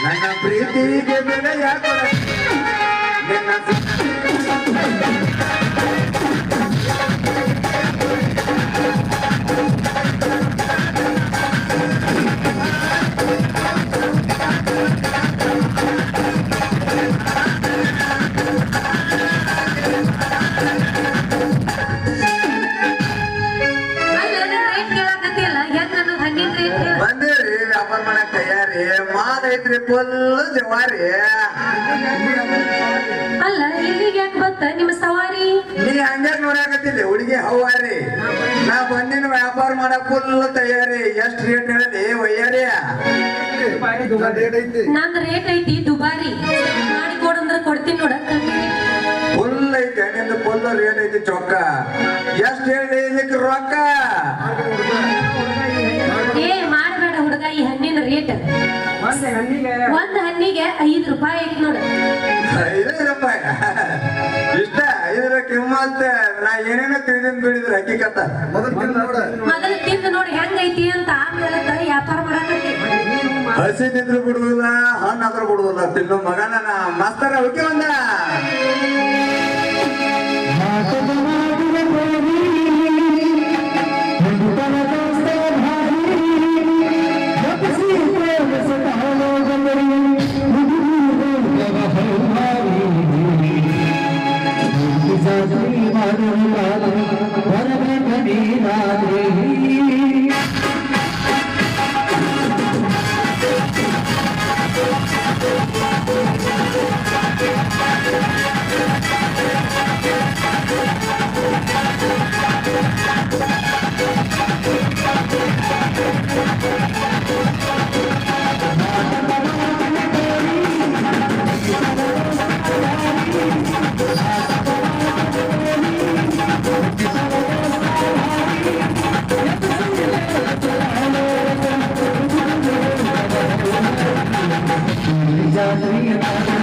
ನನ್ನ ಪ್ರೀತಿಗೆ ಬೆಲೆ ಯಾಕೆ ನಿನ್ನ ಬಂದೇವ್ರಿ ವ್ಯಾಪಾರ ಮಾಡಕ್ ತಯಾರಿ ಮಾದೈತ್ರಿ ಫುಲ್ ಜವಾರಿ ಅಲ್ಲ ಇಲ್ಲಿಗೆ ಯಾಕೆ ಬಂತ ನಿಮ್ಮ ಸವಾರಿ ನೀ ಹಂಗ ನೋಡಾಕತ್ತಿಲ್ಲ ಹುಡುಗಿ ಹವಾರಿ ನಾ ಬಂದಿನ ವ್ಯಾಪಾರ ಮಾಡಕ್ ಫುಲ್ ತಯಾರಿ ಎಷ್ಟ್ ರೇಟ್ ಹೇಳಿ ಒಯ್ಯಾರಿ ನಂದ್ ರೇಟ್ ಐತಿ ದುಬಾರಿ ಮಾಡಿ ಕೊಡಂದ್ರ ಕೊಡ್ತೀನಿ ನೋಡ ಫುಲ್ ಐತೆ ನಿಂದ ಫುಲ್ ರೇಟ್ ಐತಿ ಚೊಕ್ಕ ಎಷ್ಟ್ ಹೇಳಿ ಇದಕ್ಕೆ ರೊಕ್ಕ ಏ ಮಾಡಬೇಡ ಹುಡುಗ ಈ ಹಣ್ಣಿನ ರೇಟ್ ಒಂದ್ ಹಣ್ಣಿಗೆ 5 ರೂಪಾಯಿ ಐತಿ ನೋಡ 5 ರೂಪಾಯಿ ಇಷ್ಟ ಇದ್ರ ಕಿಮ್ಮತ್ ನಾ ಏನೇನೋ ತಿಳಿದಿನ್ ಬಿಡಿದ್ರ ಹಕ್ಕಿಕತ್ತ ಮೊದಲ ತಿಂದು ನೋಡಿ ಹೆಂಗೈತಿ ಅಂತ ಆಮೇಲೆ ವ್ಯಾಪಾರ ಮಾಡಕತ್ತಿ ಹಸಿದಿದ್ರು ಬಿಡುದಿಲ್ಲ ಹಣ್ಣಾದ್ರೂ ಬಿಡುದಿಲ್ಲ ತಿನ್ನು ಮಗನ ಮಾಸ್ತರ ಹುಡುಕಿ ಒಂದ Yeah.